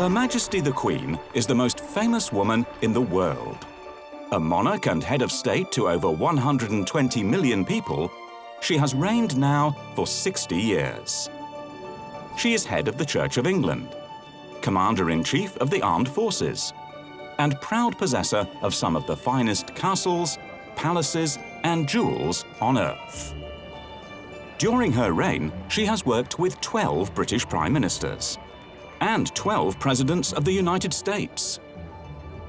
Her Majesty the Queen is the most famous woman in the world. A monarch and head of state to over 120 million people, she has reigned now for 60 years. She is head of the Church of England, Commander-in-Chief of the Armed Forces, and proud possessor of some of the finest castles, palaces, and jewels on Earth. During her reign, she has worked with 12 British Prime Ministers and 12 Presidents of the United States.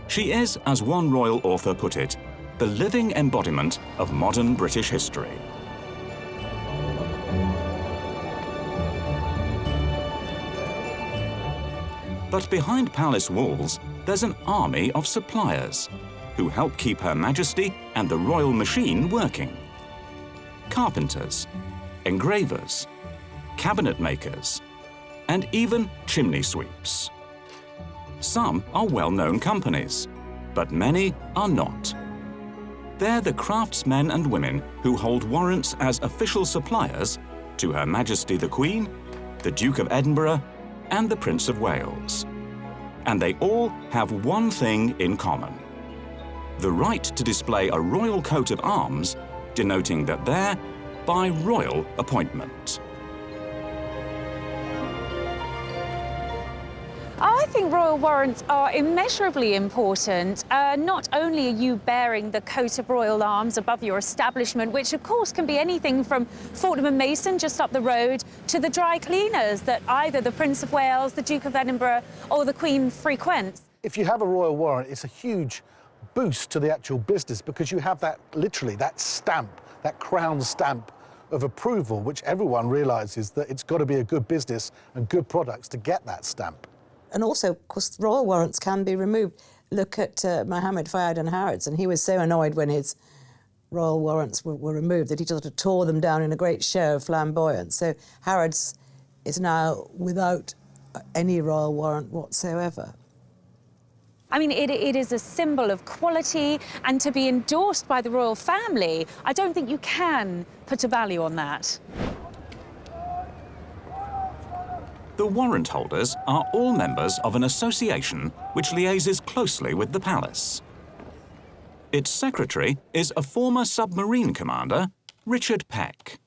She is, as one royal author put it, the living embodiment of modern British history. But behind palace walls, there's an army of suppliers who help keep Her Majesty and the royal machine working. Carpenters, engravers, cabinet makers, and even chimney sweeps. Some are well-known companies, but many are not. They're the craftsmen and women who hold warrants as official suppliers to Her Majesty the Queen, the Duke of Edinburgh, and the Prince of Wales. And they all have one thing in common: the right to display a royal coat of arms, denoting that they're by royal appointment. I think royal warrants are immeasurably important. Not only are you bearing the coat of royal arms above your establishment, which of course can be anything from Fortnum & Mason just up the road to the dry cleaners that either the Prince of Wales, the Duke of Edinburgh or the Queen frequents. If you have a royal warrant, it's a huge boost to the actual business because you have that, literally, that stamp, that crown stamp of approval, which everyone realises that it's got to be a good business and good products to get that stamp. And also, of course, royal warrants can be removed. Look at Mohammed Fayed and Harrods, and he was so annoyed when his royal warrants were removed that he sort of tore them down in a great show of flamboyance. So Harrods is now without any royal warrant whatsoever. I mean, it is a symbol of quality, and to be endorsed by the royal family, I don't think you can put a value on that. The warrant holders are all members of an association which liaises closely with the palace. Its secretary is a former submarine commander, Richard Peck.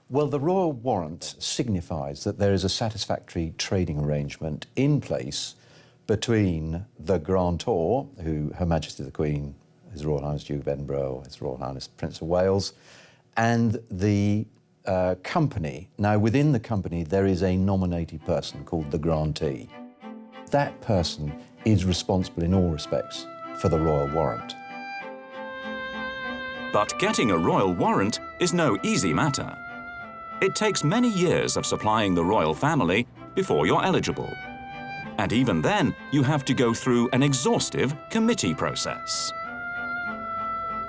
Well, the royal warrant signifies that there is a satisfactory trading arrangement in place between the grantor, who Her Majesty the Queen, His Royal Highness Duke of Edinburgh, His Royal Highness Prince of Wales, and the company. Now, within the company, there is a nominated person called the grantee. That person is responsible in all respects for the royal warrant. But getting a royal warrant is no easy matter. It takes many years of supplying the royal family before you're eligible. And even then, you have to go through an exhaustive committee process.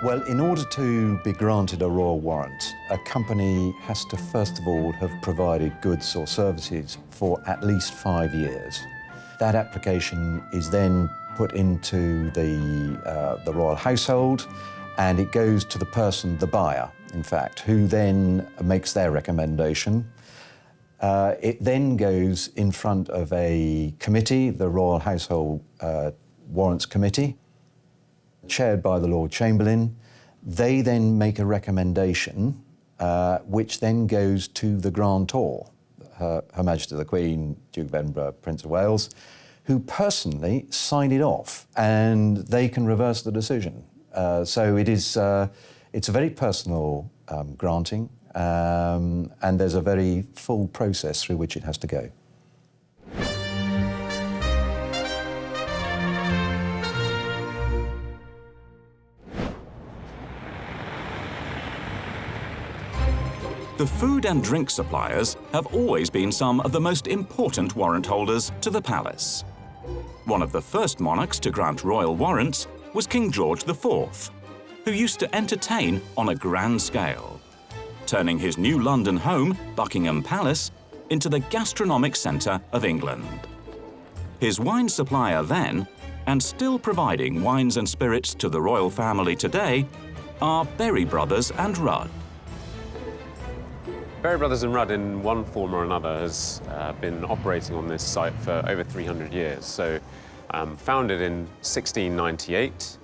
Well, in order to be granted a royal warrant, a company has to first of all have provided goods or services for at least 5 years. That application is then put into the royal household, and it goes to the person, the buyer, in fact, who then makes their recommendation. It then goes in front of a committee, the Royal Household Warrants Committee, chaired by the Lord Chamberlain. They then make a recommendation, which then goes to the grantor, Her Majesty the Queen, Duke of Edinburgh, Prince of Wales, who personally sign it off, and they can reverse the decision. So it's a very personal granting, and there's a very full process through which it has to go. The food and drink suppliers have always been some of the most important warrant holders to the palace. One of the first monarchs to grant royal warrants was King George IV, who used to entertain on a grand scale, turning his new London home, Buckingham Palace, into the gastronomic centre of England. His wine supplier then, and still providing wines and spirits to the royal family today, are Berry Brothers and Rudd. Berry Brothers and Rudd, in one form or another, has been operating on this site for over 300 years. So, founded in 1698,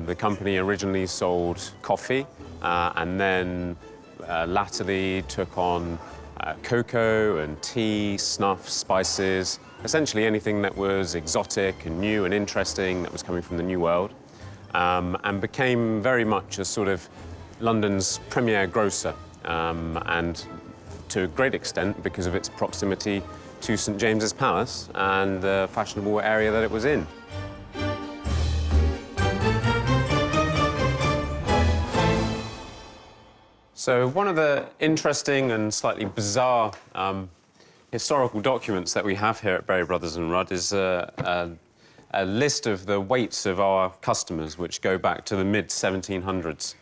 the company originally sold coffee and then latterly took on cocoa and tea, snuff, spices, essentially anything that was exotic and new and interesting that was coming from the New World, and became very much a sort of London's premier grocer. And to a great extent because of its proximity to St James's Palace and the fashionable area that it was in. So one of the interesting and slightly bizarre historical documents that we have here at Berry Brothers and Rudd is a list of the weights of our customers, which go back to the mid-1700s.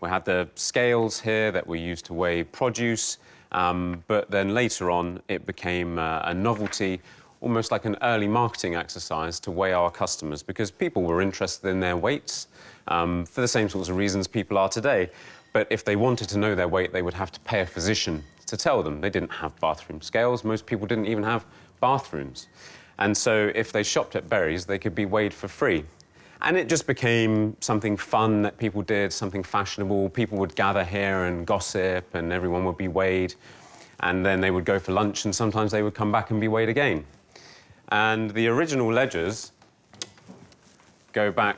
We had the scales here that were used to weigh produce, but then later on it became a novelty, almost like an early marketing exercise to weigh our customers, because people were interested in their weights for the same sorts of reasons people are today. But if they wanted to know their weight, they would have to pay a physician to tell them. They didn't have bathroom scales. Most people didn't even have bathrooms. And so if they shopped at Berry's, they could be weighed for free. And it just became something fun that people did, something fashionable. People would gather here and gossip, and everyone would be weighed. And then they would go for lunch, and sometimes they would come back and be weighed again. And the original ledgers go back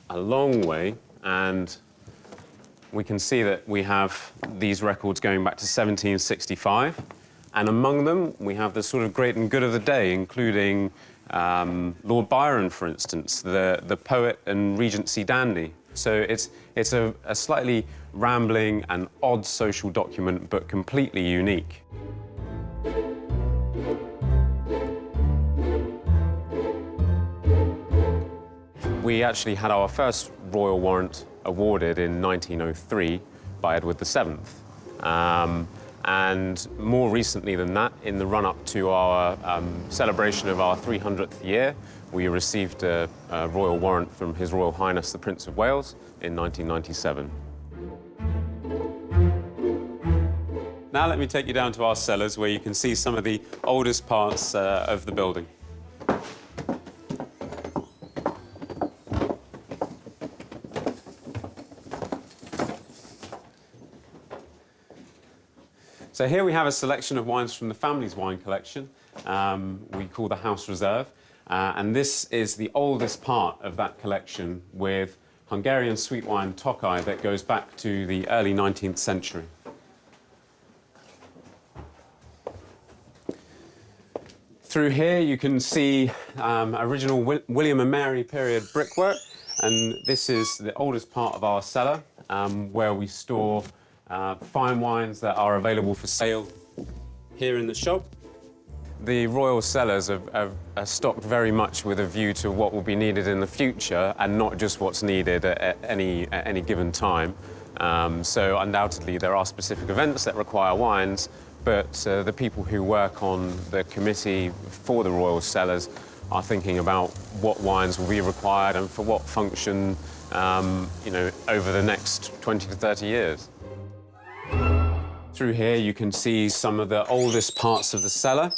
a long way, and we can see that we have these records going back to 1765. And among them, we have the sort of great and good of the day, including Lord Byron, for instance, the poet and Regency dandy. So it's a slightly rambling and odd social document, but completely unique. We actually had our first royal warrant awarded in 1903 by Edward VII. And more recently than that, in the run-up to our celebration of our 300th year, we received a royal warrant from His Royal Highness the Prince of Wales in 1997. Now let me take you down to our cellars, where you can see some of the oldest parts of the building. So here we have a selection of wines from the family's wine collection, we call the House Reserve, and this is the oldest part of that collection, with Hungarian sweet wine Tokai that goes back to the early 19th century. Through here you can see original William and Mary period brickwork, and this is the oldest part of our cellar, where we store fine wines that are available for sale here in the shop. The royal cellars are stocked very much with a view to what will be needed in the future, and not just what's needed at any given time. So undoubtedly there are specific events that require wines, but the people who work on the committee for the royal cellars are thinking about what wines will be required and for what function, over the next 20 to 30 years. Through here you can see some of the oldest parts of the cellar,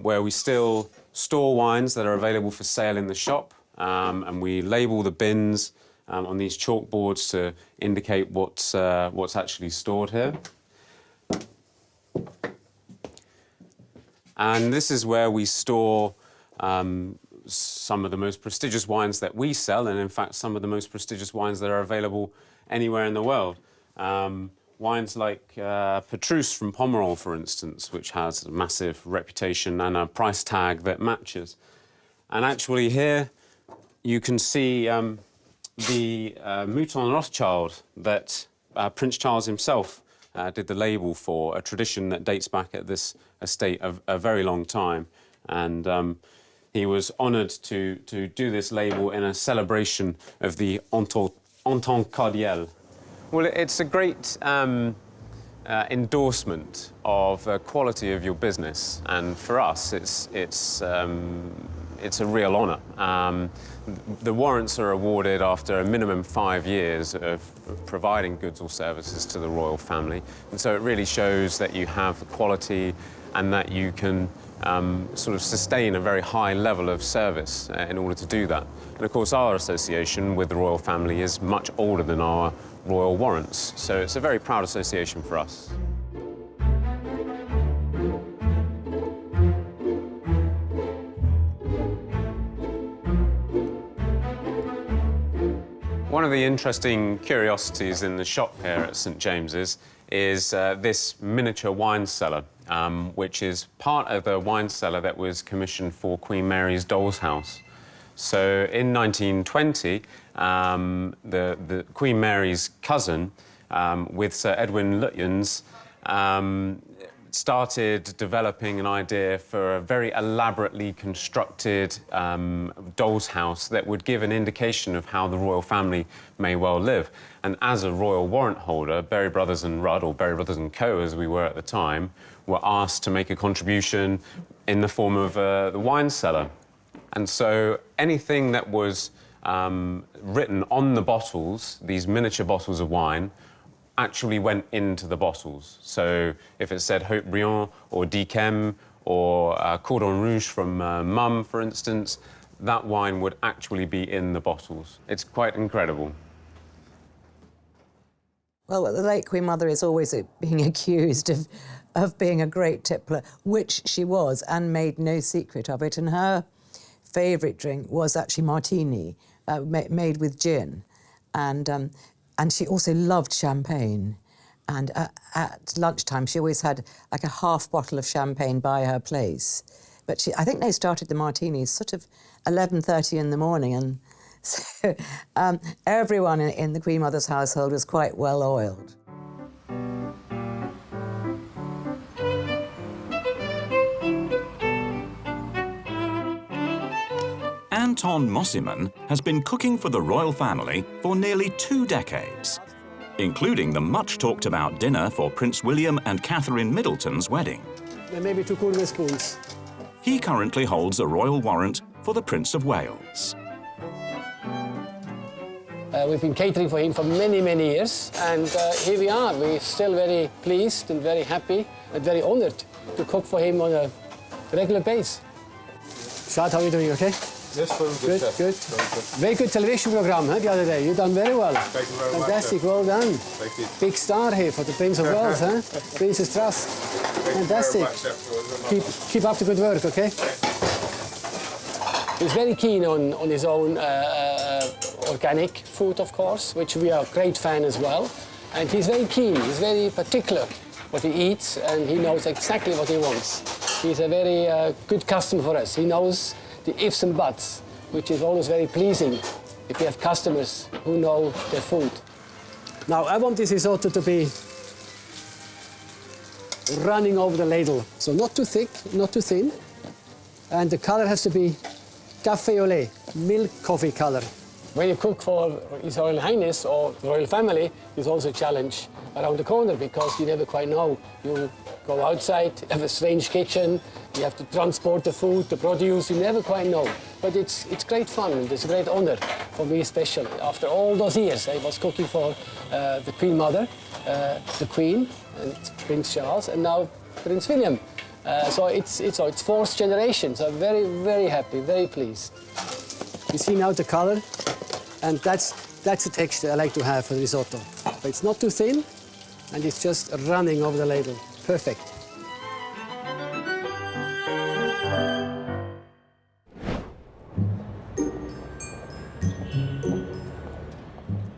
where we still store wines that are available for sale in the shop, and we label the bins on these chalkboards to indicate what's actually stored here. And this is where we store some of the most prestigious wines that we sell, and in fact some of the most prestigious wines that are available anywhere in the world. Wines like Petrus from Pomerol, for instance, which has a massive reputation and a price tag that matches. And actually here you can see the Mouton Rothschild that Prince Charles himself did the label for, a tradition that dates back at this estate a very long time. And he was honoured to do this label in a celebration of the Anton Cordial. Well, it's a great endorsement of the quality of your business, and for us, it's it's a real honour. The warrants are awarded after a minimum 5 years of providing goods or services to the royal family, and so it really shows that you have the quality and that you can sort of sustain a very high level of service in order to do that. And of course our association with the royal family is much older than our royal warrants, so it's a very proud association for us. One of the interesting curiosities in the shop here at St James's is this miniature wine cellar, which is part of the wine cellar that was commissioned for Queen Mary's Doll's House. So in 1920, the Queen Mary's cousin, with Sir Edwin Lutyens, started developing an idea for a very elaborately constructed doll's house that would give an indication of how the royal family may well live. And as a royal warrant holder, Berry Brothers and Rudd, or Berry Brothers and Co, as we were at the time, were asked to make a contribution in the form of the wine cellar. And so anything that was written on the bottles, these miniature bottles of wine, actually went into the bottles. So if it said Haut-Briand or Dichem or Cordon Rouge from Mum, for instance, that wine would actually be in the bottles. It's quite incredible. Well, the late Queen Mother is always being accused of being a great tippler, which she was, and made no secret of it. And her favourite drink was actually martini, made with gin. And she also loved champagne. And at lunchtime, she always had like a half bottle of champagne by her place. But I think they started the martinis sort of 11:30 in the morning. And so everyone in the Queen Mother's household was quite well oiled. Anton Mossiman has been cooking for the royal family for nearly 2 decades, including the much-talked-about dinner for Prince William and Catherine Middleton's wedding. And maybe 2 gourmet spoons. He currently holds a royal warrant for the Prince of Wales. We've been catering for him for many, many years, and here we are. We're still very pleased and very happy and very honoured to cook for him on a regular basis. Shad, how are you doing, okay? Yes, very good. Good, good. Very good television program, huh, the other day. You've done very well. Thank you very much. Fantastic, well done. Thank you. Big star here for the Prince of Wales, huh? Princess Trust. Fantastic. Keep up the good work, okay? He's very keen on his own organic food, of course, which we are a great fan as well. And he's very keen, he's very particular what he eats, and he knows exactly what he wants. He's a very good customer for us. He knows the ifs and buts, which is always very pleasing if you have customers who know their food. Now, I want this risotto to be running over the ladle. So not too thick, not too thin. And the color has to be café au lait, milk coffee color. When you cook for His Royal Highness or the royal family, there's also a challenge around the corner because you never quite know. You go outside, have a strange kitchen, you have to transport the food, the produce, you never quite know. But it's great fun and it's a great honor for me especially. After all those years, I was cooking for the Queen Mother, the Queen, and Prince Charles, and now Prince William. So it's 4th generation, so I'm very, very happy, very pleased. You see now the color, and that's the texture I like to have for the risotto. But it's not too thin, and it's just running over the ladle. Perfect.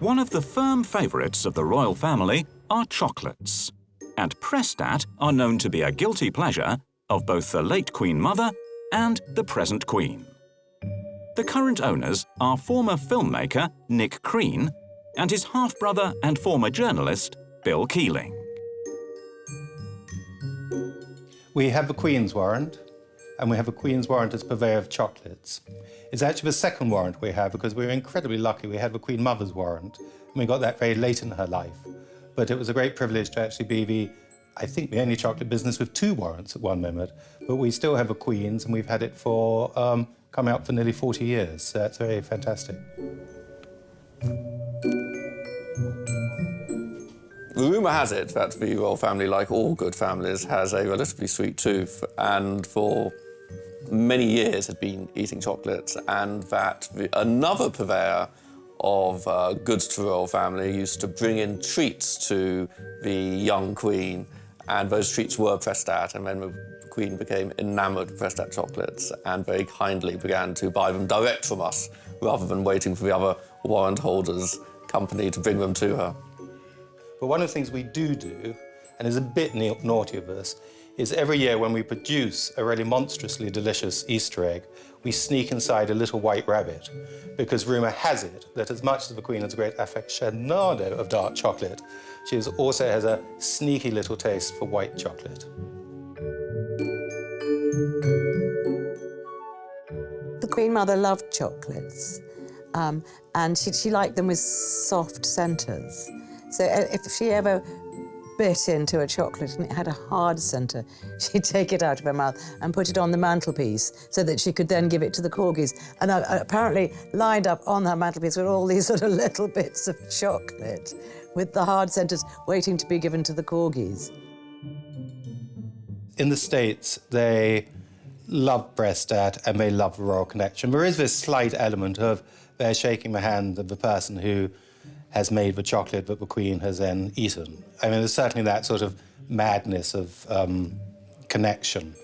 One of the firm favourites of the royal family are chocolates, and Prestat are known to be a guilty pleasure of both the late Queen Mother and the present Queen. The current owners are former filmmaker Nick Crean and his half-brother and former journalist Bill Keeling. We have a Queen's warrant, and we have a Queen's warrant as purveyor of chocolates. It's actually the second warrant we have because we were incredibly lucky. We had the Queen Mother's warrant, and we got that very late in her life. But it was a great privilege to actually be I think, the only chocolate business with 2 warrants at one moment. But we still have a Queen's, and we've had it for coming up for nearly 40 years. So it's very fantastic. Rumour has it that the royal family, like all good families, has a relatively sweet tooth, and for many years had been eating chocolates, and that another purveyor of goods to the royal family used to bring in treats to the young queen, and those treats were Prestat, and then the queen became enamoured of Prestat chocolates and very kindly began to buy them direct from us rather than waiting for the other warrant holders' company to bring them to her. But one of the things we do, and is a bit naughty of us, is every year when we produce a really monstrously delicious Easter egg, we sneak inside a little white rabbit, because rumour has it that as much as the Queen is a great aficionado of dark chocolate, she also has a sneaky little taste for white chocolate. The Queen Mother loved chocolates, and she liked them with soft centres. So if she ever bit into a chocolate and it had a hard centre, she'd take it out of her mouth and put it on the mantelpiece so that she could then give it to the corgis. And apparently lined up on that mantelpiece were all these sort of little bits of chocolate with the hard centres waiting to be given to the corgis. In the States, they love Prestat and they love the royal connection. There is this slight element of they're shaking the hand of the person who has made the chocolate that the Queen has then eaten. I mean, there's certainly that sort of madness of connection.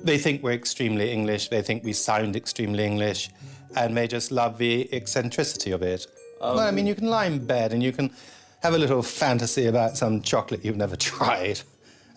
They think we're extremely English, they think we sound extremely English, and they just love the eccentricity of it. Well, I mean, you can lie in bed and you can have a little fantasy about some chocolate you've never tried.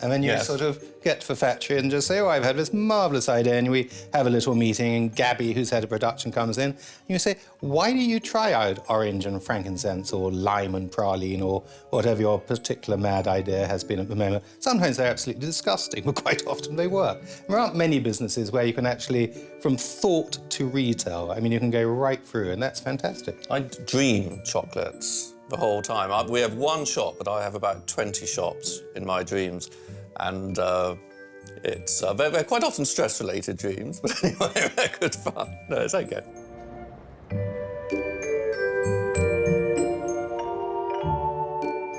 And then you sort of get to the factory and just say, oh, I've had this marvellous idea, and we have a little meeting, and Gabby, who's head of production, comes in, and you say, why do you try out orange and frankincense, or lime and praline, or whatever your particular mad idea has been at the moment? Sometimes they're absolutely disgusting, but quite often they work. There aren't many businesses where you can actually, from thought to retail, I mean, you can go right through, and that's fantastic. I dream chocolates the whole time. We have one shop, but I have about 20 shops in my dreams. And they're quite often stress-related dreams, but anyway, they're good fun. No, it's okay.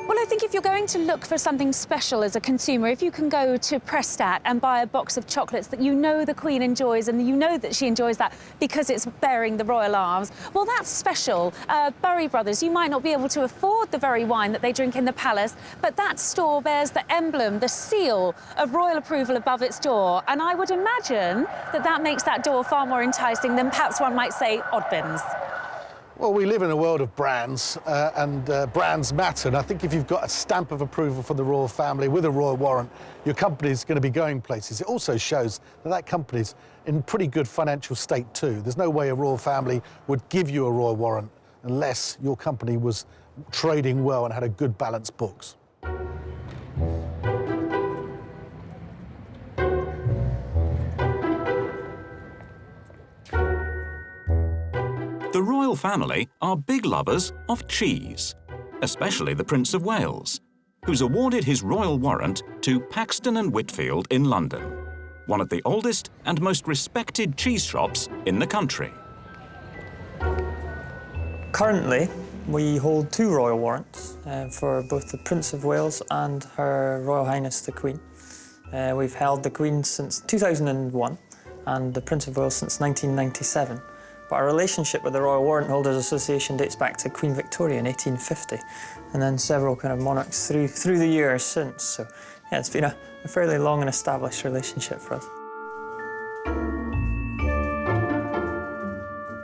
Well, I think if you're going to look for something special as a consumer, if you can go to Prestat and buy a box of chocolates that you know the Queen enjoys and you know that she enjoys that because it's bearing the royal arms, well, that's special. Bury Brothers, you might not be able to afford the very wine that they drink in the palace, but that store bears the emblem, the seal of royal approval above its door. And I would imagine that that makes that door far more enticing than perhaps one might say Oddbins. Well, we live in a world of brands, and brands matter. And I think if you've got a stamp of approval for the royal family with a royal warrant, your company's going to be going places. It also shows that that company's in pretty good financial state too. There's no way a royal family would give you a royal warrant unless your company was trading well and had a good balanced books. The royal family are big lovers of cheese, especially the Prince of Wales, who's awarded his royal warrant to Paxton and Whitfield in London, one of the oldest and most respected cheese shops in the country. Currently, we hold 2 royal warrants for both the Prince of Wales and Her Royal Highness the Queen. We've held the Queen since 2001 and the Prince of Wales since 1997. But our relationship with the Royal Warrant Holders Association dates back to Queen Victoria in 1850, and then several kind of monarchs through the years since. So, yeah, it's been a fairly long and established relationship for us.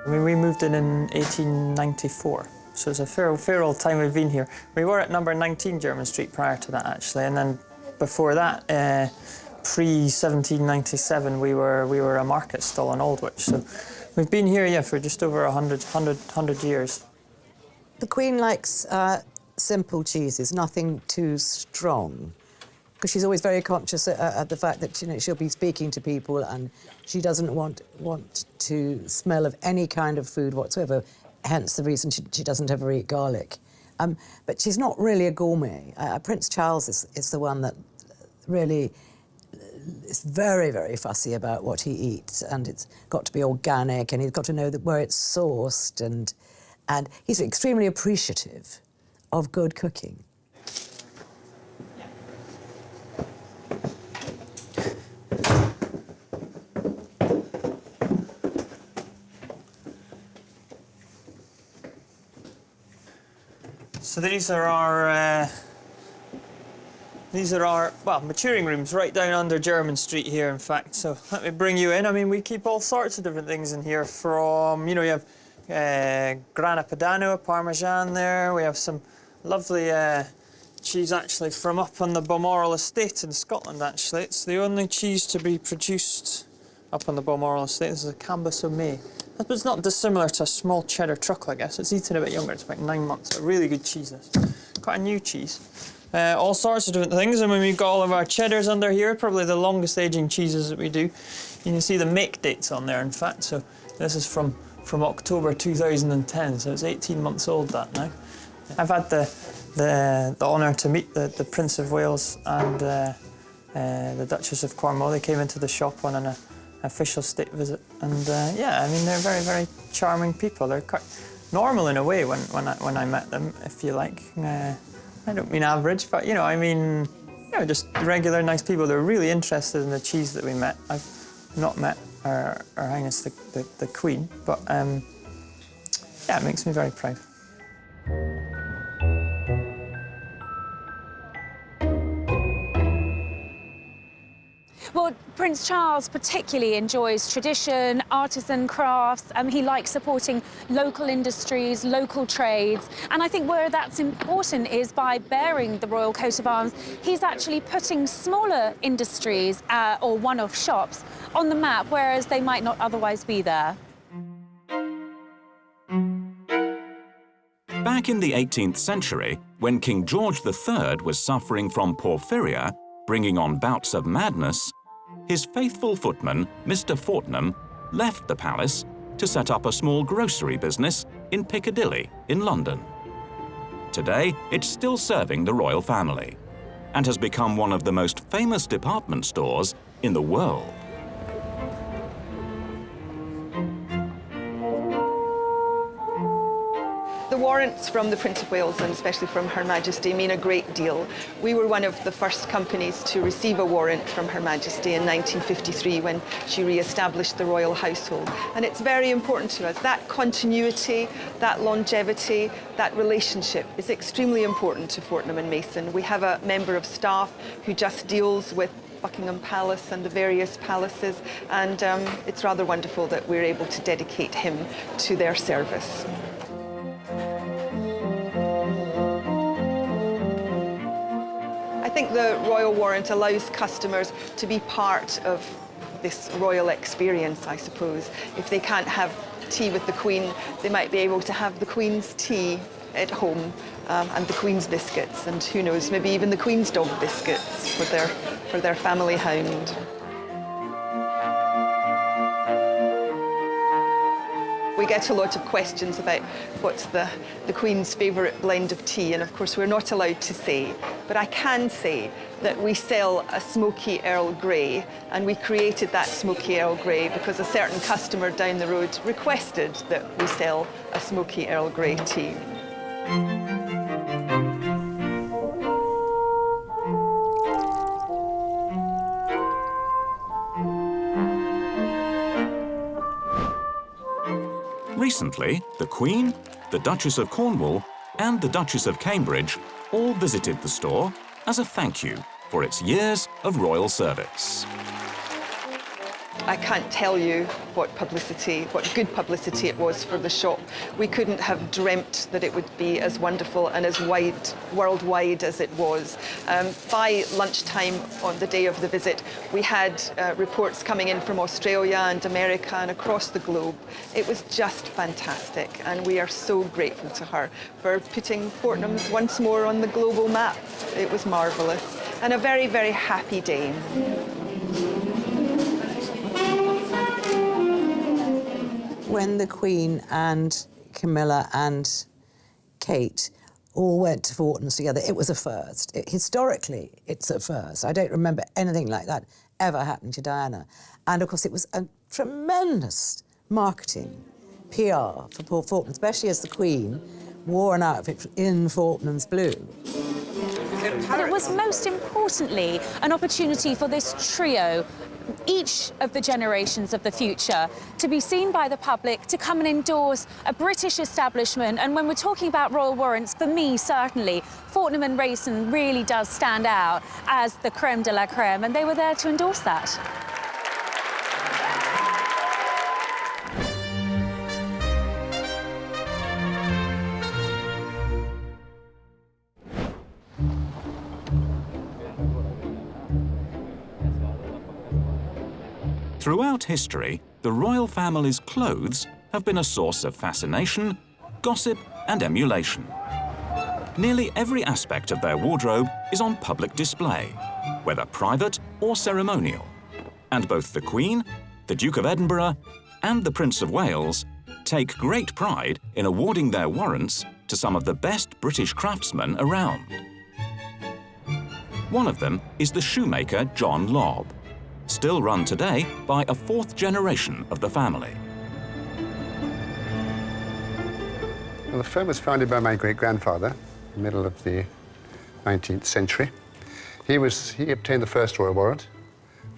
I mean, we moved in 1894, so it's a fair old time we've been here. We were at number 19 German Street prior to that, actually, and then before that, pre-1797, we were a market stall in Aldwych. So we've been here, yeah, for just over 100 years. The Queen likes simple cheeses, nothing too strong, because she's always very conscious of the fact that, you know, she'll be speaking to people and she doesn't want to smell of any kind of food whatsoever, hence the reason she doesn't ever eat garlic. But she's not really a gourmet. Prince Charles is the one that really is very, very fussy about what he eats, and it's got to be organic, and he's got to know where it's sourced, and he's extremely appreciative of good cooking. So these are our well, maturing rooms right down under German Street here, in fact. So let me bring you in. I mean, we keep all sorts of different things in here from, you know, you have Grana Padano, Parmesan there. We have some lovely cheese actually from up on the Balmoral estate in Scotland, actually. It's the only cheese to be produced up on the Balmoral estate. This is a Cambus au Mai. But it's not dissimilar to a small cheddar truckle, I guess. It's eaten a bit younger. It's about 9 months. A really good cheese, this. Quite a new cheese. All sorts of different things. And when we've got all of our cheddars under here, probably the longest aging cheeses that we do. You can see the make dates on there, in fact. So this is from October 2010, so it's 18 months old, that now. I've had the honour to meet the Prince of Wales and the Duchess of Cornwall. They came into the shop on an official state visit, and yeah, I mean, they're very, very charming people. They're quite normal in a way when I met them, if you like. I don't mean average, but, you know, I mean, you know, just regular nice people. They're really interested in the cheese that we met. I've not met Her Highness the Queen, but yeah, it makes me very proud. Well, Prince Charles particularly enjoys tradition, artisan crafts. He likes supporting local industries, local trades. And I think where that's important is by bearing the royal coat of arms, he's actually putting smaller industries or one-off shops on the map, whereas they might not otherwise be there. Back in the 18th century, when King George III was suffering from porphyria, bringing on bouts of madness, his faithful footman, Mr. Fortnum, left the palace to set up a small grocery business in Piccadilly in London. Today, it's still serving the royal family and has become one of the most famous department stores in the world. The warrants from the Prince of Wales, and especially from Her Majesty, mean a great deal. We were one of the first companies to receive a warrant from Her Majesty in 1953 when she re-established the royal household. And it's very important to us. That continuity, that longevity, that relationship is extremely important to Fortnum & Mason. We have a member of staff who just deals with Buckingham Palace and the various palaces, and it's rather wonderful that we're able to dedicate him to their service. I think the Royal Warrant allows customers to be part of this royal experience, I suppose. If they can't have tea with the Queen, they might be able to have the Queen's tea at home, and the Queen's biscuits, and who knows, maybe even the Queen's dog biscuits for their family hound. We get a lot of questions about what's the Queen's favourite blend of tea, and of course we're not allowed to say, but I can say that we sell a smoky Earl Grey, and we created that smoky Earl Grey because a certain customer down the road requested that we sell a smoky Earl Grey tea. Recently, the Queen, the Duchess of Cornwall, and the Duchess of Cambridge all visited the store as a thank you for its years of royal service. I can't tell you what good publicity it was for the shop. We couldn't have dreamt that it would be as wonderful and as worldwide as it was. By lunchtime on the day of the visit, we had reports coming in from Australia and America and across the globe. It was just fantastic, and we are so grateful to her for putting Fortnum's once more on the global map. It was marvellous, and a very, very happy day. When the Queen and Camilla and Kate all went to Fortnum's together, it was a first. Historically, it's a first. I don't remember anything like that ever happening to Diana. And of course, it was a tremendous marketing, PR for poor Fortnum, especially as the Queen wore an outfit in Fortnum's blue. And it was most importantly an opportunity for this trio, each of the generations of the future, to be seen by the public, to come and endorse a British establishment. And when we're talking about royal warrants, for me, certainly, Fortnum and Rayson really does stand out as the creme de la creme, and they were there to endorse that. Throughout history, the royal family's clothes have been a source of fascination, gossip, and emulation. Nearly every aspect of their wardrobe is on public display, whether private or ceremonial. And both the Queen, the Duke of Edinburgh, and the Prince of Wales take great pride in awarding their warrants to some of the best British craftsmen around. One of them is the shoemaker John Lobb, still run today by a fourth generation of the family. Well, the firm was founded by my great-grandfather in the middle of the 19th century. He obtained the first royal warrant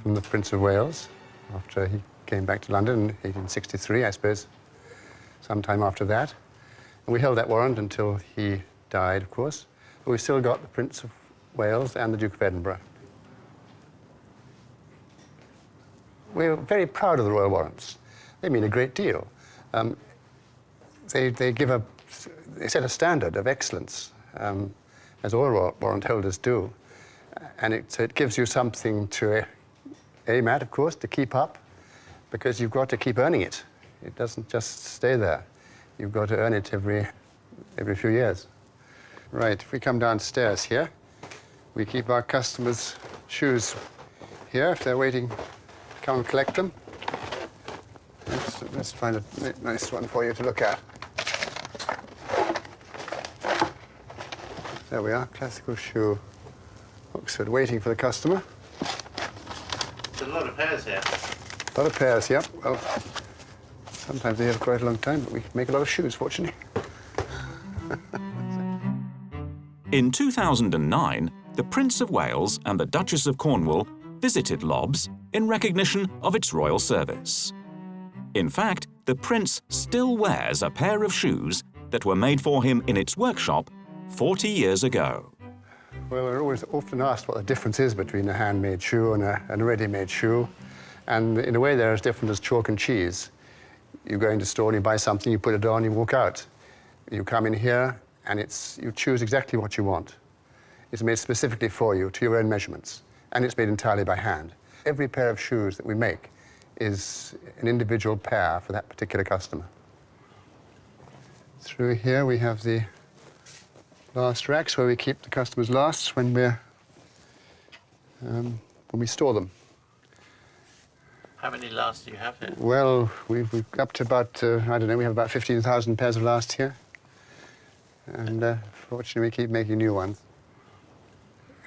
from the Prince of Wales after he came back to London in 1863, I suppose, sometime after that. And we held that warrant until he died, of course. But we've still got the Prince of Wales and the Duke of Edinburgh. We're very proud of the royal warrants. They mean a great deal. They set a standard of excellence, as all warrant holders do. And it gives you something to aim at, of course, to keep up, because you've got to keep earning it. It doesn't just stay there. You've got to earn it every few years. Right, if we come downstairs here, we keep our customers' shoes here if they're waiting to come and collect them. Let's find a nice one for you to look at. There we are, classical shoe, Oxford, waiting for the customer. There's a lot of pairs here. A lot of pairs, yep. Well, sometimes they have quite a long time, but we make a lot of shoes, fortunately. In 2009, the Prince of Wales and the Duchess of Cornwall visited Lobb's in recognition of its royal service. In fact, the Prince still wears a pair of shoes that were made for him in its workshop 40 years ago. Well, we're always often asked what the difference is between a handmade shoe and a ready-made shoe. And in a way, they're as different as chalk and cheese. You go into a store and you buy something, you put it on, you walk out. You come in here and you choose exactly what you want. It's made specifically for you, to your own measurements. And it's made entirely by hand. Every pair of shoes that we make is an individual pair for that particular customer. Through here, we have the last racks where we keep the customers' lasts when we store them. How many lasts do you have here? Well, we've up to about, I don't know, we have about 15,000 pairs of last here. And fortunately, we keep making new ones.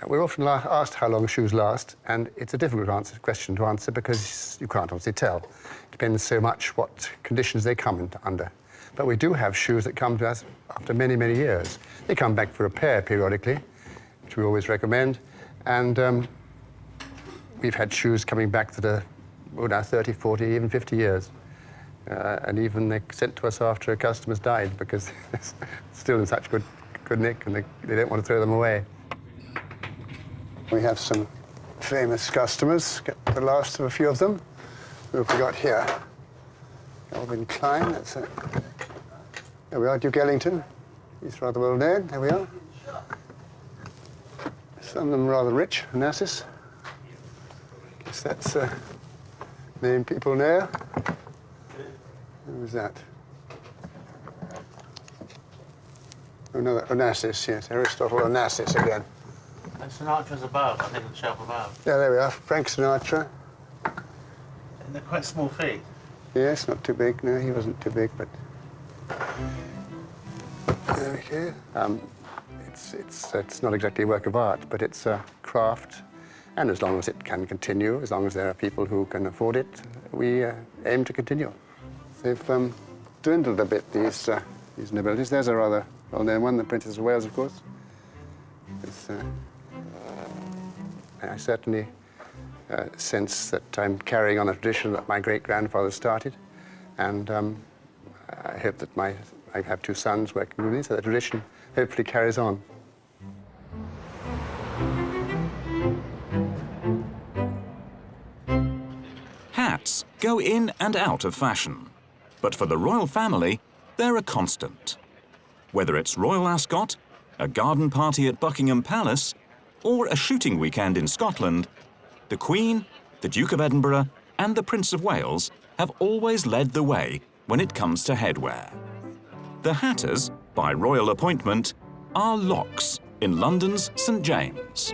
We're often asked how long shoes last, and it's a difficult question to answer because you can't obviously tell. It depends so much what conditions they come under. But we do have shoes that come to us after many, many years. They come back for repair periodically, which we always recommend. And we've had shoes coming back that are now 30, 40, even 50 years. And even they're sent to us after a customer's died because they're still in such good nick and they don't want to throw them away. We have some famous customers, get the last of a few of them. Who have we got here? Calvin Klein, that's it. There we are, Duke Ellington. He's rather well known, there we are. Some of them rather rich, Onassis. Guess that's a name people know. Who was that? Oh, no, Onassis, yes, Aristotle Onassis again. And Sinatra's above, I think, the shelf above. Yeah, there we are, Frank Sinatra. And they're quite small feet. Yes, not too big. No, he wasn't too big, but there we go. It's not exactly a work of art, but it's a craft, And as long as it can continue, as long as there are people who can afford it, we aim to continue. They've dwindled a bit, these nobilities. There's a rather well-known one, the Princess of Wales, of course. I certainly sense that I'm carrying on a tradition that my great-grandfather started, and I hope that I have two sons working with me, so the tradition hopefully carries on. Hats go in and out of fashion, but for the royal family, they're a constant. Whether it's Royal Ascot, a garden party at Buckingham Palace, or a shooting weekend in Scotland, the Queen, the Duke of Edinburgh, and the Prince of Wales have always led the way when it comes to headwear. The hatters, by royal appointment, are Locks in London's St James.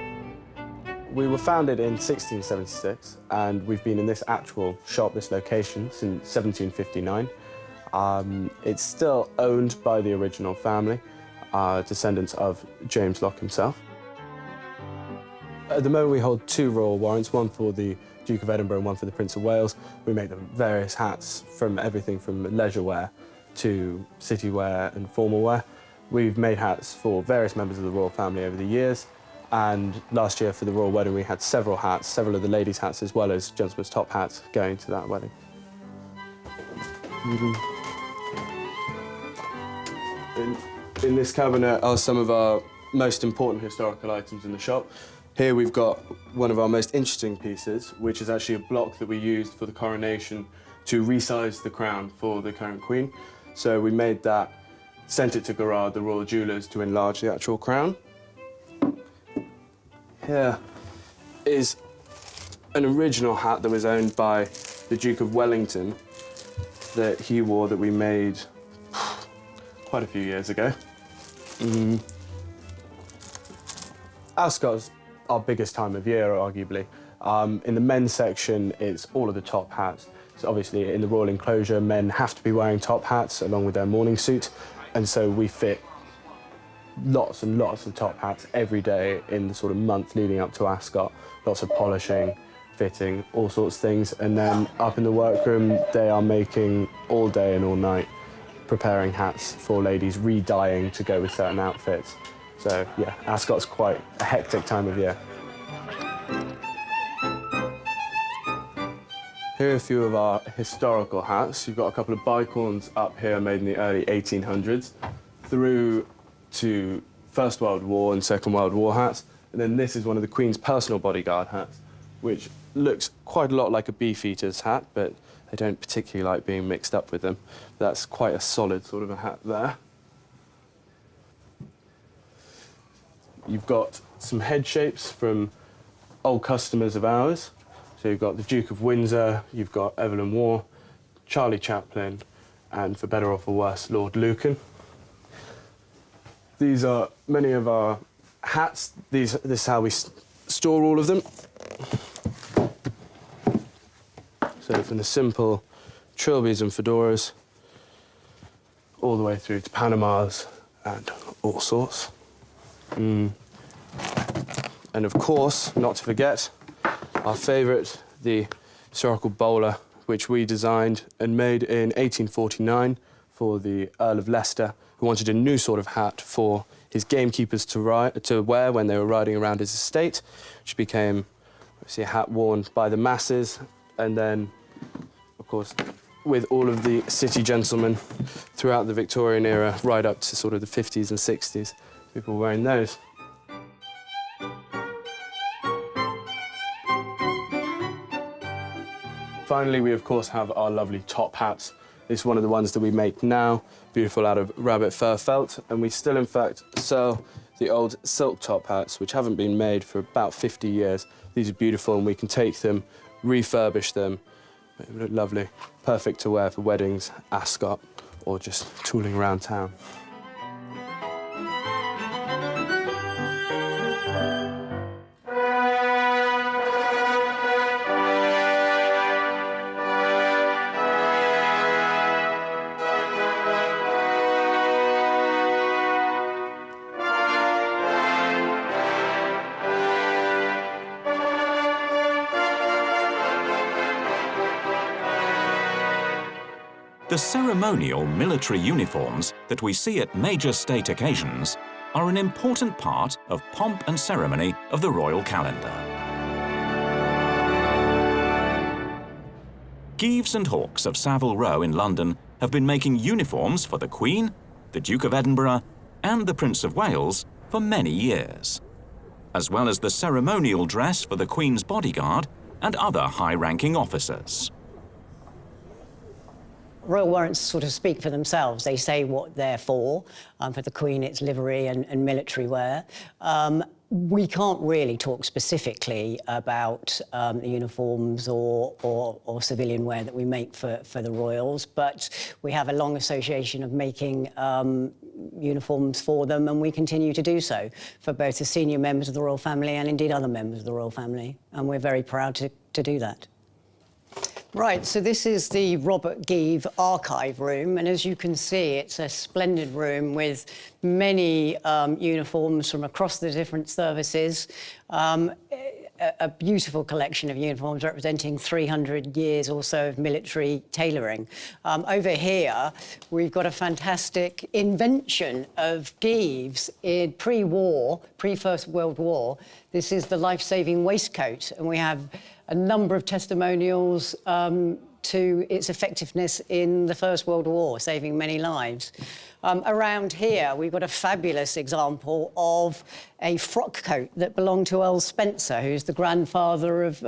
We were founded in 1676, and we've been in this actual shop, this location, since 1759. It's still owned by the original family, descendants of James Lock himself. At the moment we hold two royal warrants, one for the Duke of Edinburgh and one for the Prince of Wales. We make them various hats, from everything from leisure wear to city wear and formal wear. We've made hats for various members of the royal family over the years, and last year for the royal wedding we had several hats, several of the ladies' hats as well as gentlemen's top hats going to that wedding. In this cabinet are some of our most important historical items in the shop. Here we've got one of our most interesting pieces, which is actually a block that we used for the coronation to resize the crown for the current Queen. So we made that, sent it to Garrard, the royal jewellers, to enlarge the actual crown. Here is an original hat that was owned by the Duke of Wellington that he wore, that we made quite a few years ago. Ascot's our biggest time of year, arguably. In the men's section, it's all of the top hats. So obviously, in the royal enclosure, men have to be wearing top hats along with their morning suit, and so we fit lots and lots of top hats every day in the sort of month leading up to Ascot. Lots of polishing, fitting, all sorts of things. And then up in the workroom, they are making all day and all night, preparing hats for ladies, re-dyeing to go with certain outfits. So yeah, Ascot's quite a hectic time of year. Here are a few of our historical hats. You've got a couple of bicorns up here made in the early 1800s, through to First World War and Second World War hats. And then this is one of the Queen's personal bodyguard hats, which looks quite a lot like a beefeater's hat, but they don't particularly like being mixed up with them. That's quite a solid sort of a hat there. You've got some head shapes from old customers of ours. So you've got the Duke of Windsor, you've got Evelyn Waugh, Charlie Chaplin, and for better or for worse, Lord Lucan. These are many of our hats. This is how we store all of them. So from the simple trilbies and fedoras, all the way through to Panamas and all sorts. And of course, not to forget, our favourite, the historical bowler, which we designed and made in 1849 for the Earl of Leicester, who wanted a new sort of hat for his gamekeepers to wear when they were riding around his estate, which became obviously a hat worn by the masses, and then, of course, with all of the city gentlemen throughout the Victorian era, right up to sort of the 50s and 60s, people were wearing those. Finally, we of course have our lovely top hats. This is one of the ones that we make now, beautiful out of rabbit fur felt, and we still in fact sell the old silk top hats, which haven't been made for about 50 years. These are beautiful, and we can take them, refurbish them. They look lovely, perfect to wear for weddings, Ascot, or just tooling around town. The ceremonial military uniforms that we see at major state occasions are an important part of pomp and ceremony of the royal calendar. Gieves and Hawkes of Savile Row in London have been making uniforms for the Queen, the Duke of Edinburgh, and the Prince of Wales for many years, as well as the ceremonial dress for the Queen's bodyguard and other high-ranking officers. Royal warrants sort of speak for themselves. They say what they're for. For the Queen, it's livery and military wear. We can't really talk specifically about the uniforms or civilian wear that we make for the royals, but we have a long association of making uniforms for them, and we continue to do so for both the senior members of the royal family and indeed other members of the royal family, and we're very proud to do that. Right, so this is the Robert Gieves archive room, and as you can see, it's a splendid room with many uniforms from across the different services. A beautiful collection of uniforms representing 300 years or so of military tailoring. Over here, we've got a fantastic invention of Gieves in pre-war, pre-First World War. This is the life-saving waistcoat, and we have a number of testimonials to its effectiveness in the First World War, saving many lives. Around here, we've got a fabulous example of a frock coat that belonged to Earl Spencer, who's the grandfather of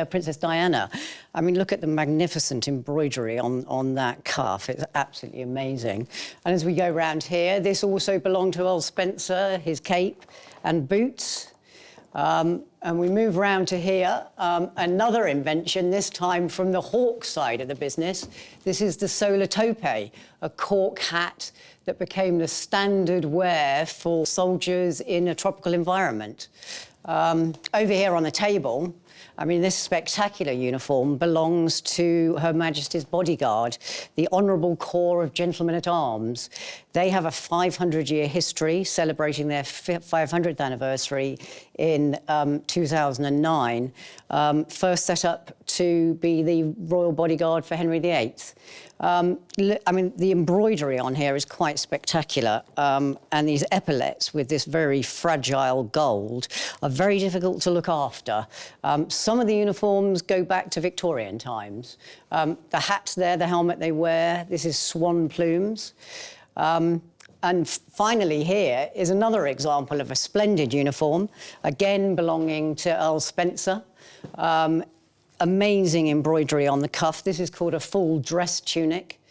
Princess Diana. I mean, look at the magnificent embroidery on that cuff. It's absolutely amazing. And as we go around here, this also belonged to Earl Spencer, his cape and boots. And we move round to here, another invention, this time from the Hawke side of the business. This is the solar tope, a cork hat that became the standard wear for soldiers in a tropical environment. Over here on the table, I mean, this spectacular uniform belongs to Her Majesty's bodyguard, the Honourable Corps of Gentlemen-at-Arms. They have a 500-year history, celebrating their 500th anniversary in 2009. First set up to be the royal bodyguard for Henry VIII. I mean, the embroidery on here is quite spectacular, and these epaulets with this very fragile gold are very difficult to look after. Some of the uniforms go back to Victorian times. The hats there, the helmet they wear, this is swan plumes. And finally here is another example of a splendid uniform, again belonging to Earl Spencer. Amazing embroidery on the cuff. This is called a full dress tunic.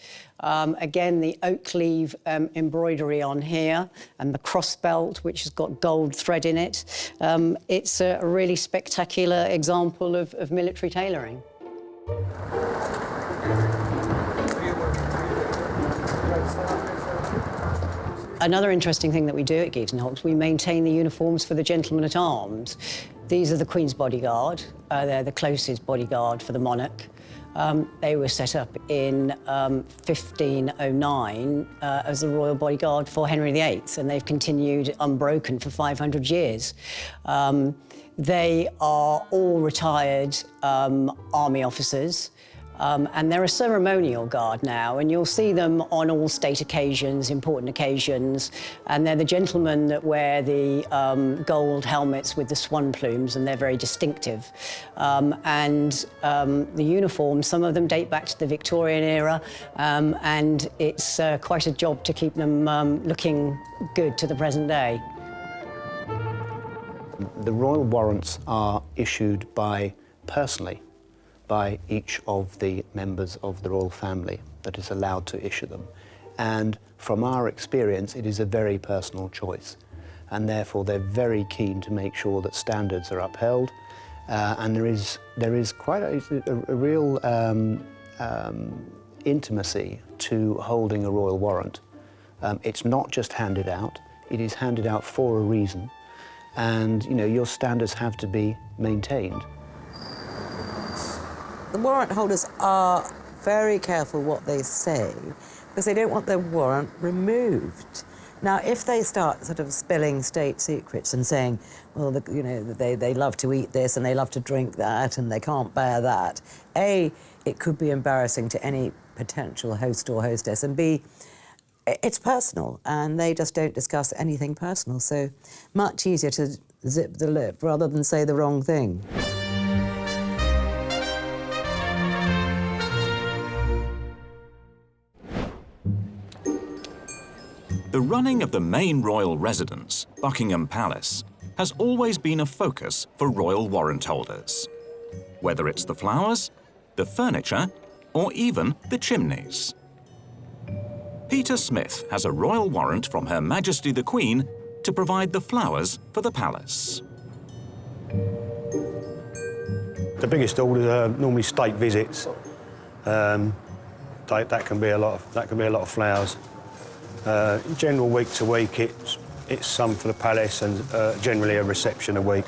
Again, the oak sleeve embroidery on here, and the cross belt, which has got gold thread in it. It's a really spectacular example of military tailoring. Another interesting thing that we do at Gieves & Hawkes, we maintain the uniforms for the gentlemen-at-arms. These are the Queen's bodyguard. They're the closest bodyguard for the monarch. They were set up in 1509 as the royal bodyguard for Henry VIII, and they've continued unbroken for 500 years. They are all retired army officers. And they're a ceremonial guard now, and you'll see them on all state occasions, important occasions, and they're the gentlemen that wear the gold helmets with the swan plumes, and they're very distinctive. The uniforms, some of them date back to the Victorian era, and it's quite a job to keep them looking good to the present day. The royal warrants are issued personally by each of the members of the royal family that is allowed to issue them. And from our experience, it is a very personal choice. And therefore, they're very keen to make sure that standards are upheld. And there is quite a real intimacy to holding a royal warrant. It's not just handed out, it is handed out for a reason. And, you know, your standards have to be maintained. The warrant holders are very careful what they say because they don't want their warrant removed. Now, if they start sort of spilling state secrets and saying, well, you know, they love to eat this and they love to drink that and they can't bear that, A, it could be embarrassing to any potential host or hostess, and B, it's personal, and they just don't discuss anything personal, so much easier to zip the lip rather than say the wrong thing. The running of the main royal residence, Buckingham Palace, has always been a focus for royal warrant holders. Whether it's the flowers, the furniture, or even the chimneys. Peter Smith has a royal warrant from Her Majesty the Queen to provide the flowers for the palace. The biggest orders are normally state visits. That can be a lot of flowers. In general, week to week, it's some for the palace and generally a reception a week.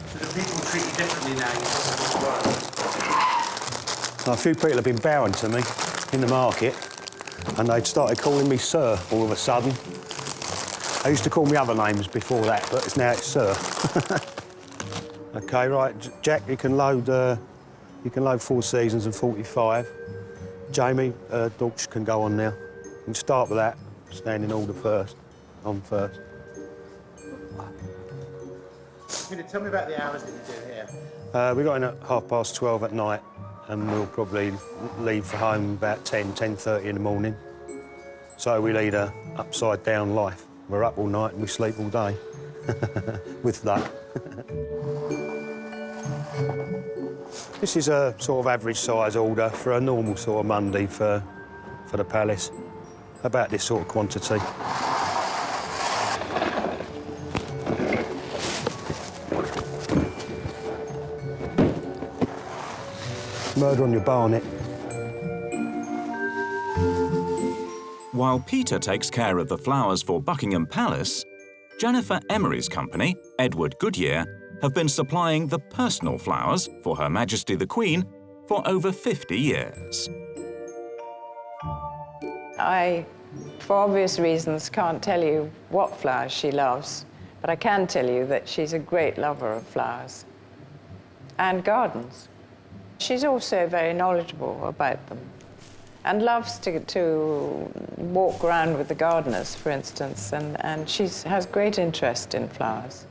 So do people treat you differently now? A few people have been bowing to me in the market, and they'd started calling me Sir all of a sudden. They used to call me other names before that, but now it's Sir. OK, right, Jack, you can load 4 Seasons and 45. Jamie, Dulce can go on now. You can start with that, stand in order first, on first. Tell me about the hours that you do here. We got in at 12:30 at night, and we'll probably leave for home about 10:30 in the morning. So we lead a upside-down life. We're up all night and we sleep all day, with luck. This is a sort of average size order for a normal sort of Monday for the palace. About this sort of quantity. Murder on your barnet. While Peter takes care of the flowers for Buckingham Palace, Jennifer Emery's company, Edward Goodyear, have been supplying the personal flowers for Her Majesty the Queen for over 50 years. I, for obvious reasons, can't tell you what flowers she loves, but I can tell you that she's a great lover of flowers and gardens. She's also very knowledgeable about them and loves to walk around with the gardeners, for instance, and she has great interest in flowers.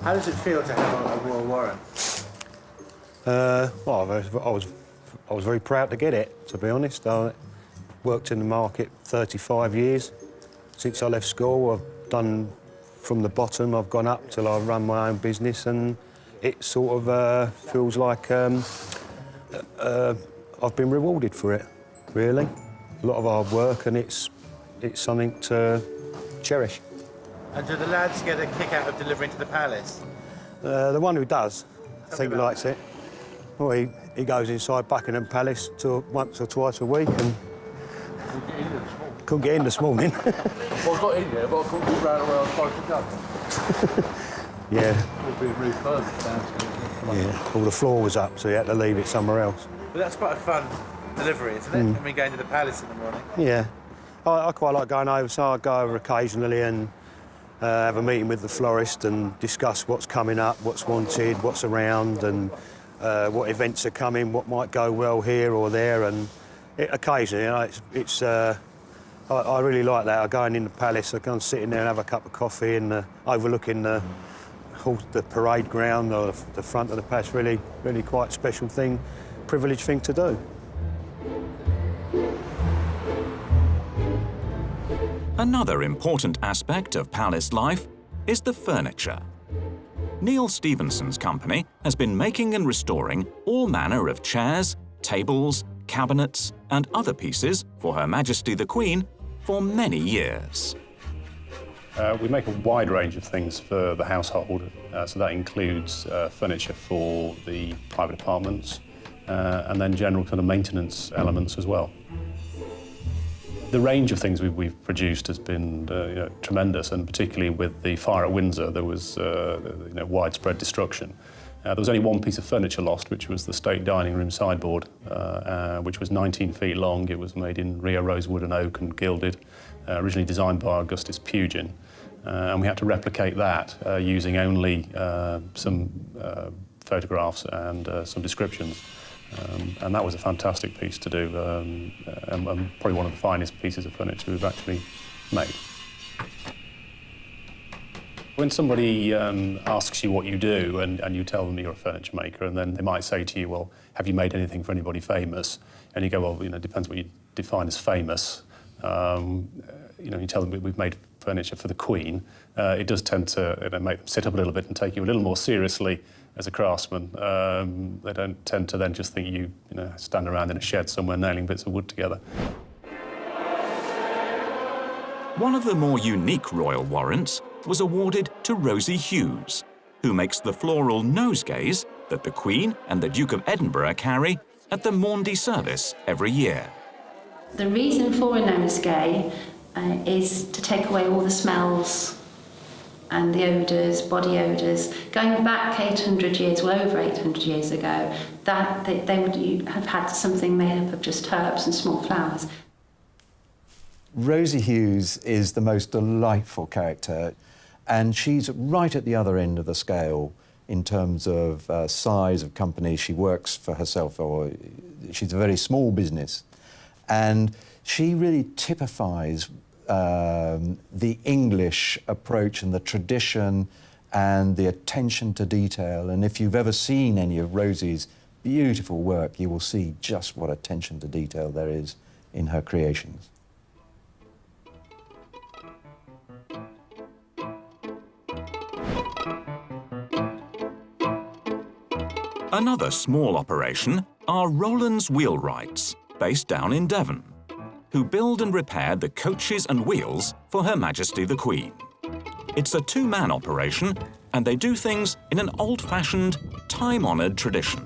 How does it feel to have a royal warrant? Well, I was very proud to get it, to be honest. I worked in the market 35 years. Since I left school, I've done from the bottom, I've gone up till I run my own business, and it sort of feels like I've been rewarded for it, really. A lot of hard work, and it's something to cherish. And do the lads get a kick out of delivering to the palace? The one who does, I think, likes it. Well, he goes inside Buckingham Palace once or twice a week, and couldn't get in this morning. Well, I got in there, but I couldn't get round where I was supposed to go. Yeah. It's been refurbished downstairs. Yeah, all the floor was up, so he had to leave it somewhere else. But that's quite a fun delivery, isn't it? I mean, going to the palace in the morning. Yeah. I quite like going over, so I go over occasionally and have a meeting with the florist and discuss what's coming up, what's wanted, what's around, and what events are coming, what might go well here or there. And occasionally, you know, I really like that. I go in the palace, I go and sit in there and have a cup of coffee and overlooking the parade ground or the front of the palace. Really quite a special thing, privileged thing to do. Another important aspect of palace life is the furniture. Neil Stevenson's company has been making and restoring all manner of chairs, tables, cabinets, and other pieces for Her Majesty the Queen for many years. We make a wide range of things for the household, so that includes furniture for the private apartments and then general kind of maintenance elements as well. The range of things we've produced has been tremendous, and particularly with the fire at Windsor, there was widespread destruction. There was only one piece of furniture lost, which was the state dining room sideboard, which was 19 feet long. It was made in Rio rosewood and oak and gilded, originally designed by Augustus Pugin. And we had to replicate that using only some photographs and some descriptions. And that was a fantastic piece to do, and probably one of the finest pieces of furniture we've actually made. When somebody asks you what you do and you tell them you're a furniture maker, and then they might say to you, well, have you made anything for anybody famous? And you go, well, you know, it depends what you define as famous. You know, you tell them we've made furniture for the Queen. It does tend to make them sit up a little bit and take you a little more seriously as a craftsman. They don't tend to then just think you know, stand around in a shed somewhere nailing bits of wood together. One of the more unique royal warrants was awarded to Rosie Hughes, who makes the floral nosegays that the Queen and the Duke of Edinburgh carry at the Maundy service every year. The reason for a nosegay is to take away all the smells and the odours, body odours. Going back 800 years, well over 800 years ago, that they would have had something made up of just herbs and small flowers. Rosie Hughes is the most delightful character, and she's right at the other end of the scale in terms of size of company. She works for herself, or she's a very small business, and she really typifies the English approach and the tradition and the attention to detail. And if you've ever seen any of Rosie's beautiful work, you will see just what attention to detail there is in her creations. Another small operation are Rowland's Wheelwrights, based down in Devon, who build and repair the coaches and wheels for Her Majesty the Queen. It's a two-man operation, and they do things in an old-fashioned, time-honoured tradition.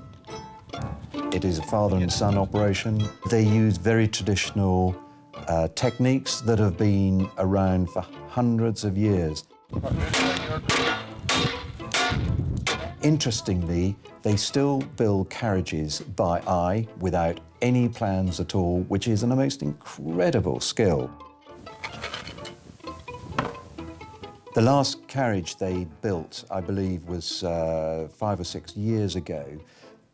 It is a father and son operation. They use very traditional techniques that have been around for hundreds of years. Interestingly, they still build carriages by eye without any plans at all, which is a most incredible skill. The last carriage they built, I believe, was 5 or 6 years ago.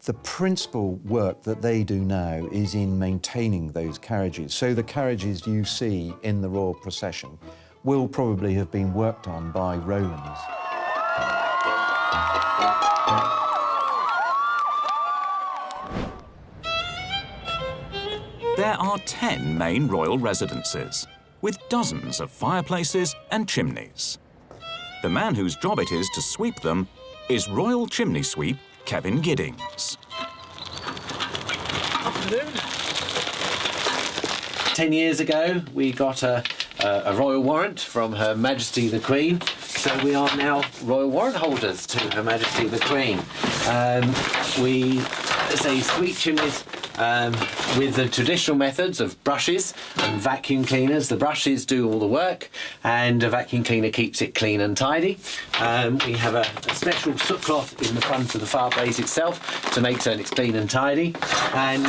The principal work that they do now is in maintaining those carriages. So the carriages you see in the royal procession will probably have been worked on by Rowlands. There are 10 main royal residences, with dozens of fireplaces and chimneys. The man whose job it is to sweep them is Royal Chimney Sweep Kevin Giddings. Afternoon. 10 years ago, we got a royal warrant from Her Majesty the Queen, so we are now royal warrant holders to Her Majesty the Queen. We say sweep chimneys with the traditional methods of brushes and vacuum cleaners. The brushes do all the work, and a vacuum cleaner keeps it clean and tidy. We have a special soot cloth in the front of the fireplace itself to make certain it's clean and tidy, and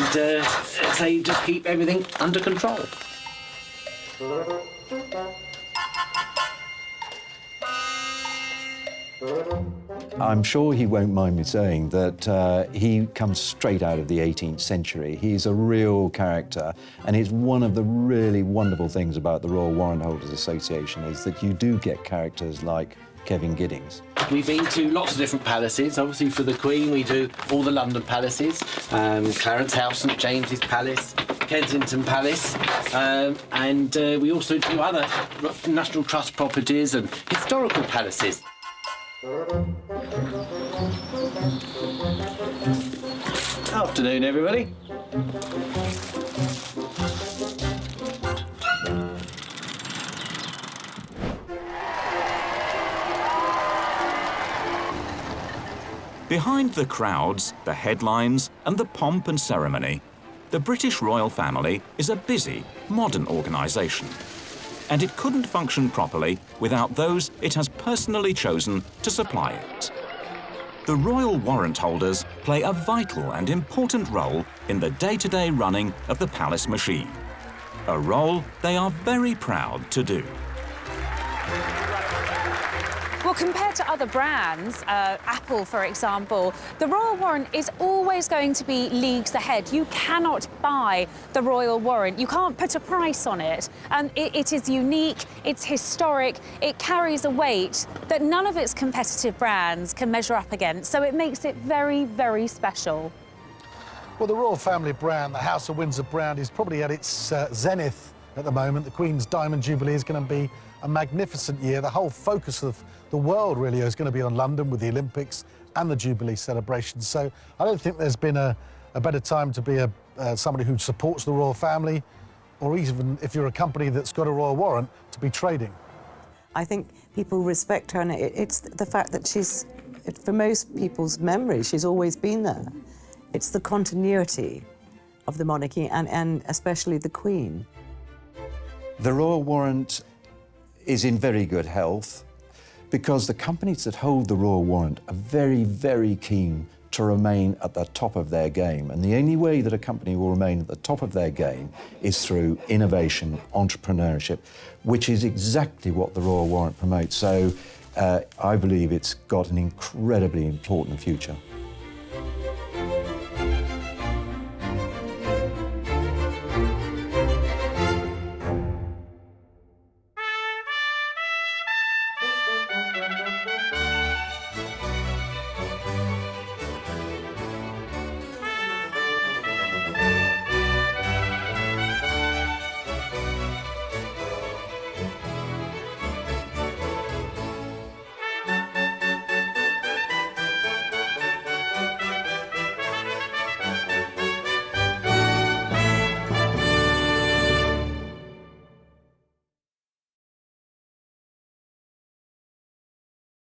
say just keep everything under control. I'm sure he won't mind me saying that he comes straight out of the 18th century. He's a real character, and it's one of the really wonderful things about the Royal Warrant Holders Association is that you do get characters like Kevin Giddings. We've been to lots of different palaces. Obviously for the Queen we do all the London palaces, Clarence House, St James's Palace, Kensington Palace, and we also do other National Trust properties and historical palaces. Afternoon, everybody. Behind the crowds, the headlines, and the pomp and ceremony, the British royal family is a busy, modern organisation. And it couldn't function properly without those it has personally chosen to supply it. The royal warrant holders play a vital and important role in the day-to-day running of the palace machine, a role they are very proud to do. Well, compared to other brands, Apple, for example, the Royal Warrant is always going to be leagues ahead. You cannot buy the Royal Warrant. You can't put a price on it. And it is unique, it's historic, it carries a weight that none of its competitive brands can measure up against. So it makes it very, very special. Well, the Royal Family brand, the House of Windsor brand, is probably at its zenith at the moment. The Queen's Diamond Jubilee is going to be a magnificent year. The whole focus of the world really is going to be on London with the Olympics and the Jubilee celebrations. So I don't think there's been a better time to be somebody who supports the Royal Family, or even if you're a company that's got a Royal Warrant, to be trading. I think people respect her, and it's the fact that for most people's memory, she's always been there. It's the continuity of the monarchy and especially the Queen. The Royal Warrant is in very good health because the companies that hold the Royal Warrant are very, very keen to remain at the top of their game. And the only way that a company will remain at the top of their game is through innovation, entrepreneurship, which is exactly what the Royal Warrant promotes. So I believe it's got an incredibly important future.